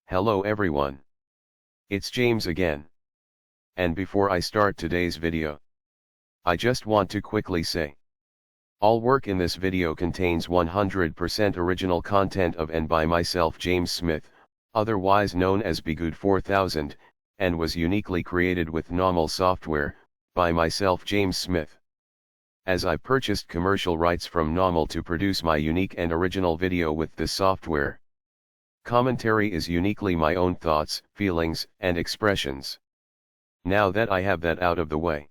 Hello everyone. It's James again. And before I start today's video, I just want to quickly say, all work in this video contains 100% original content of and by myself James Smith, otherwise known as Bgood 4000, and was uniquely created with NAWMAL software, by myself James Smith. As I purchased commercial rights from NAWMAL to produce my unique and original video with this software. Commentary is uniquely my own thoughts, feelings, and expressions. Now that I have that out of the way,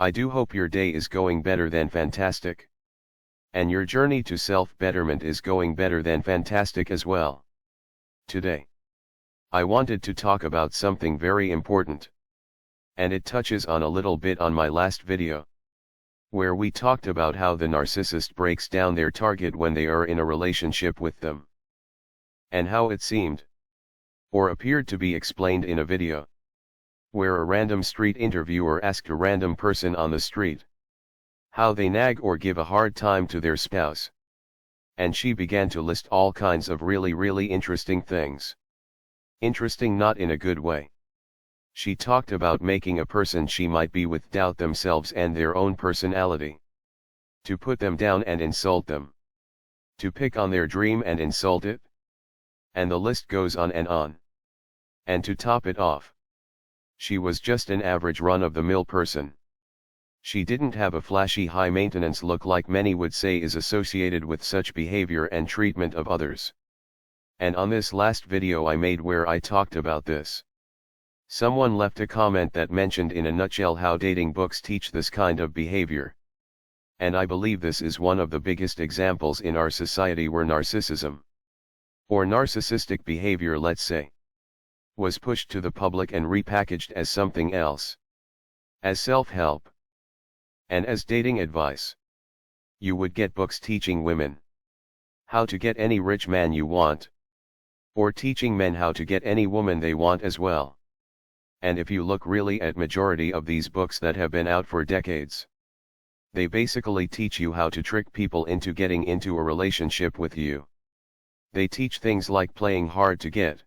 I do hope your day is going better than fantastic. And your journey to self-betterment is going better than fantastic as well. Today, I wanted to talk about something very important. And it touches on a little bit on my last video, where we talked about how the narcissist breaks down their target when they are in a relationship with them. And how it seemed, or appeared to be explained in a video, where a random street interviewer asked a random person on the street how they nag or give a hard time to their spouse. And she began to list all kinds of really interesting things. Interesting not in a good way. She talked about making a person she might be with doubt themselves and their own personality. To put them down and insult them. To pick on their dream and insult it. And the list goes on and on. And to top it off, she was just an average run-of-the-mill person. She didn't have a flashy high-maintenance look like many would say is associated with such behavior and treatment of others. And on this last video I made where I talked about this, someone left a comment that mentioned in a nutshell how dating books teach this kind of behavior. And I believe this is one of the biggest examples in our society where narcissism, or narcissistic behavior let's say, was pushed to the public and repackaged as something else. As self-help. And as dating advice. You would get books teaching women how to get any rich man you want. Or teaching men how to get any woman they want as well. And if you look really at majority of these books that have been out for decades, they basically teach you how to trick people into getting into a relationship with you. They teach things like playing hard to get,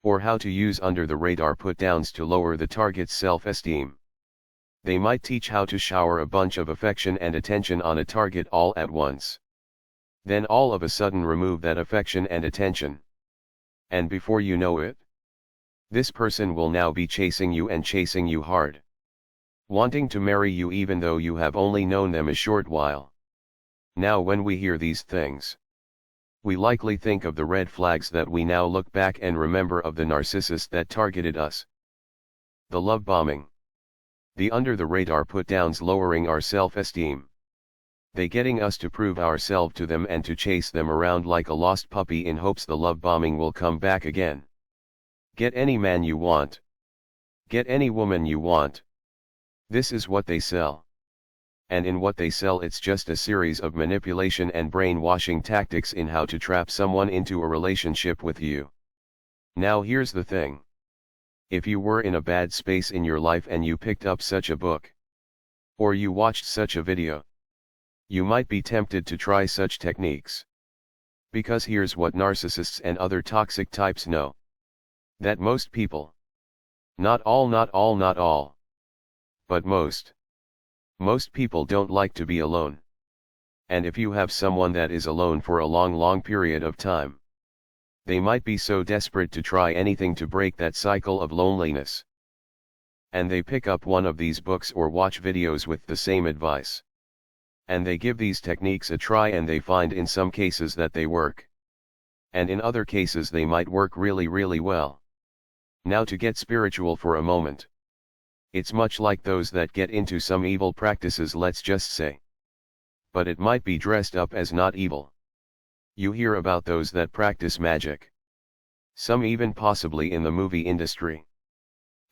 or how to use under-the-radar put-downs to lower the target's self-esteem. They might teach how to shower a bunch of affection and attention on a target all at once. Then all of a sudden remove that affection and attention. And before you know it, this person will now be chasing you and chasing you hard. Wanting to marry you even though you have only known them a short while. Now when we hear these things, we likely think of the red flags that we now look back and remember of the narcissist that targeted us. The love bombing. The under-the-radar put-downs lowering our self-esteem. They getting us to prove ourselves to them and to chase them around like a lost puppy in hopes the love bombing will come back again. Get any man you want. Get any woman you want. This is what they sell. And in what they sell it's just a series of manipulation and brainwashing tactics in how to trap someone into a relationship with you. Now here's the thing. If you were in a bad space in your life and you picked up such a book, or you watched such a video, you might be tempted to try such techniques. Because here's what narcissists and other toxic types know. That most people, not all, but most people don't like to be alone. And if you have someone that is alone for a long period of time, they might be so desperate to try anything to break that cycle of loneliness. And they pick up one of these books or watch videos with the same advice. And they give these techniques a try and they find in some cases that they work. And in other cases they might work really well. Now to get spiritual for a moment. It's much like those that get into some evil practices let's just say. But it might be dressed up as not evil. You hear about those that practice magic. Some even possibly in the movie industry.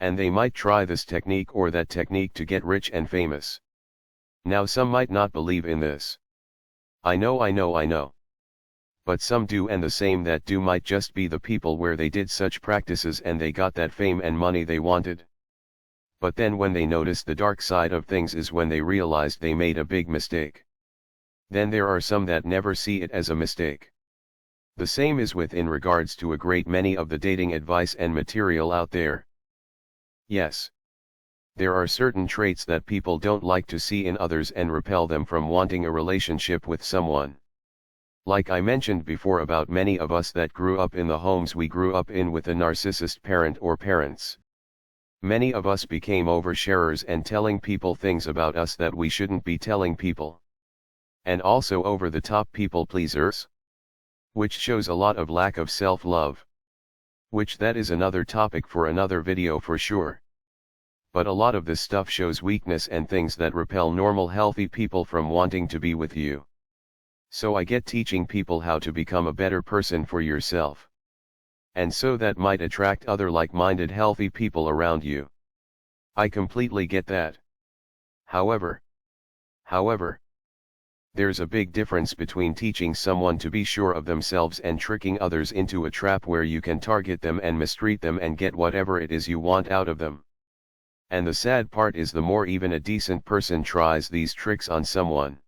And they might try this technique or that technique to get rich and famous. Now some might not believe in this. I know. But some do, and the same that do might just be the people where they did such practices and they got that fame and money they wanted. But then when they notice the dark side of things is when they realized they made a big mistake. Then there are some that never see it as a mistake. The same is with in regards to a great many of the dating advice and material out there. Yes. There are certain traits that people don't like to see in others and repel them from wanting a relationship with someone. Like I mentioned before about many of us that grew up in the homes we grew up in with a narcissist parent or parents. Many of us became oversharers and telling people things about us that we shouldn't be telling people. And also over the top people pleasers. Which shows a lot of lack of self-love. Which that is another topic for another video for sure. But a lot of this stuff shows weakness and things that repel normal healthy people from wanting to be with you. So I get teaching people how to become a better person for yourself. And so that might attract other like-minded healthy people around you. I completely get that. However, there's a big difference between teaching someone to be sure of themselves and tricking others into a trap where you can target them and mistreat them and get whatever it is you want out of them. And the sad part is the more even a decent person tries these tricks on someone.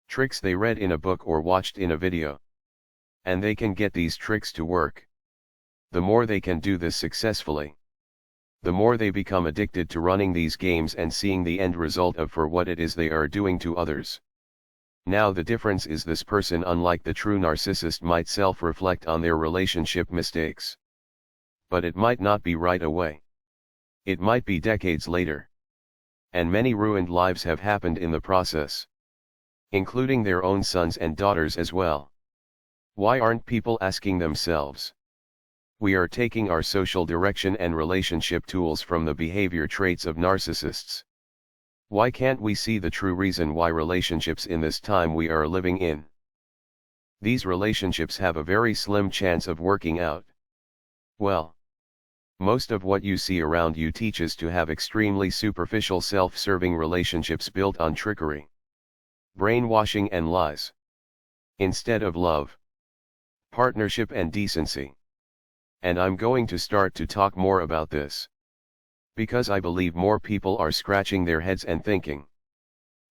Tricks they read in a book or watched in a video. And they can get these tricks to work. The more they can do this successfully, the more they become addicted to running these games and seeing the end result of for what it is they are doing to others. Now the difference is this person, unlike the true narcissist, might self-reflect on their relationship mistakes. But it might not be right away. It might be decades later. And many ruined lives have happened in the process. Including their own sons and daughters as well. Why aren't people asking themselves? We are taking our social direction and relationship tools from the behavior traits of narcissists. Why can't we see the true reason why relationships in this time we are living in? These relationships have a very slim chance of working out. Well, most of what you see around you teaches to have extremely superficial self-serving relationships built on trickery, brainwashing and lies, instead of love, partnership and decency. And I'm going to start to talk more about this. Because I believe more people are scratching their heads and thinking,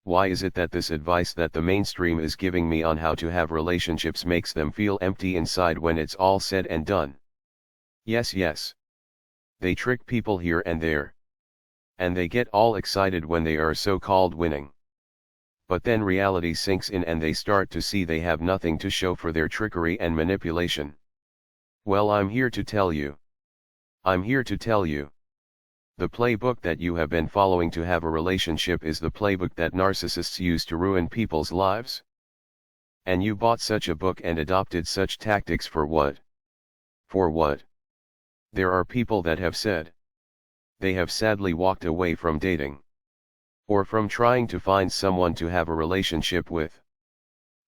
why is it that this advice that the mainstream is giving me on how to have relationships makes them feel empty inside when it's all said and done? Yes. They trick people here and there. And they get all excited when they are so-called winning. But then reality sinks in and they start to see they have nothing to show for their trickery and manipulation. Well, I'm here to tell you. The playbook that you have been following to have a relationship is the playbook that narcissists use to ruin people's lives. And you bought such a book and adopted such tactics for what? For what? There are people that have said they have sadly walked away from dating. Or from trying to find someone to have a relationship with.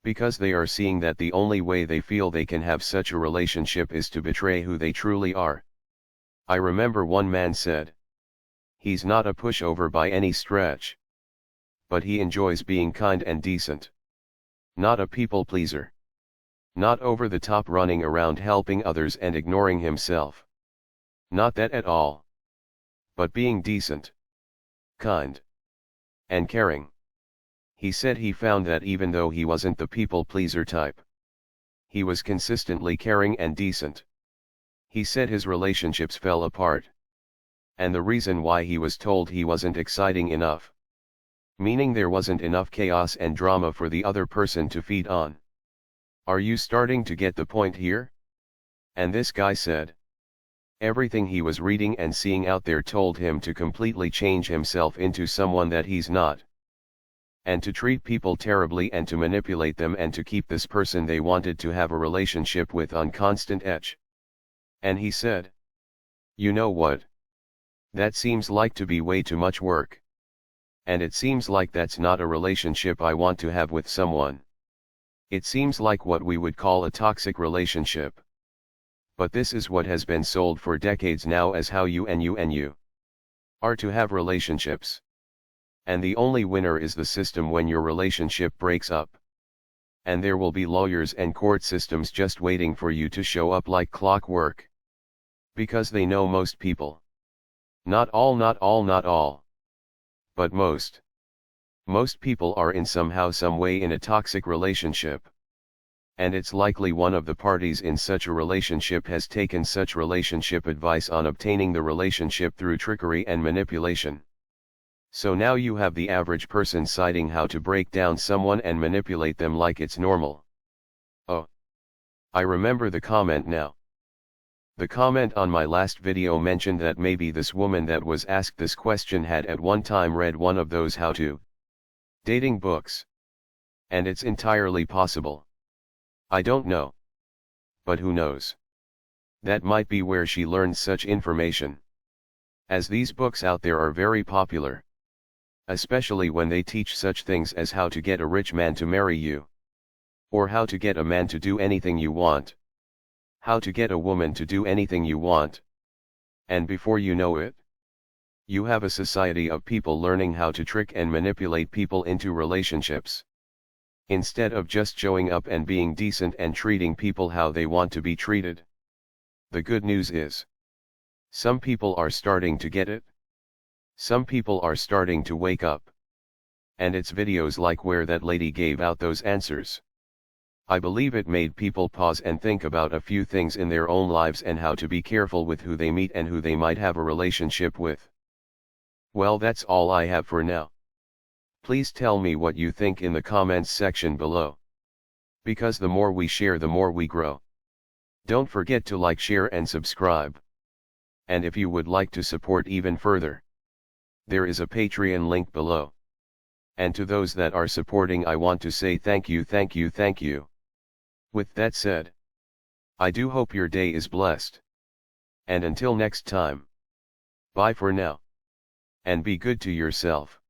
Because they are seeing that the only way they feel they can have such a relationship is to betray who they truly are. I remember one man said, he's not a pushover by any stretch. But he enjoys being kind and decent. Not a people pleaser. Not over the top running around helping others and ignoring himself. Not that at all. But being decent, kind, and caring. He said he found that even though he wasn't the people pleaser type, he was consistently caring and decent. He said his relationships fell apart. And the reason why he was told he wasn't exciting enough. Meaning there wasn't enough chaos and drama for the other person to feed on. Are you starting to get the point here? And this guy said, everything he was reading and seeing out there told him to completely change himself into someone that he's not. And to treat people terribly and to manipulate them and to keep this person they wanted to have a relationship with on constant edge. And he said, you know what? That seems like to be way too much work. And it seems like that's not a relationship I want to have with someone. It seems like what we would call a toxic relationship. But this is what has been sold for decades now as how you are to have relationships. And the only winner is the system when your relationship breaks up. And there will be lawyers and court systems just waiting for you to show up like clockwork. Because they know most people. Not all. But most. Most people are in somehow some way in a toxic relationship. and it's likely one of the parties in such a relationship has taken such relationship advice on obtaining the relationship through trickery and manipulation. So now you have the average person citing how to break down someone and manipulate them like it's normal. Oh, I remember the comment now. The comment on my last video mentioned that maybe this woman that was asked this question had at one time read one of those how-to dating books. And it's entirely possible. I don't know. But who knows? That might be where she learned such information. As these books out there are very popular. Especially when they teach such things as how to get a rich man to marry you. Or how to get a man to do anything you want. How to get a woman to do anything you want. And before you know it, you have a society of people learning how to trick and manipulate people into relationships. Instead of just showing up and being decent and treating people how they want to be treated. The good news is, some people are starting to get it. Some people are starting to wake up. And it's videos like where that lady gave out those answers. I believe it made people pause and think about a few things in their own lives and how to be careful with who they meet and who they might have a relationship with. Well, that's all I have for now. Please tell me what you think in the comments section below. Because the more we share, the more we grow. Don't forget to like, share and subscribe. And if you would like to support even further, there is a Patreon link below. And to those that are supporting, I want to say thank you, thank you, thank you. With that said, I do hope your day is blessed. And until next time, bye for now. And be good to yourself.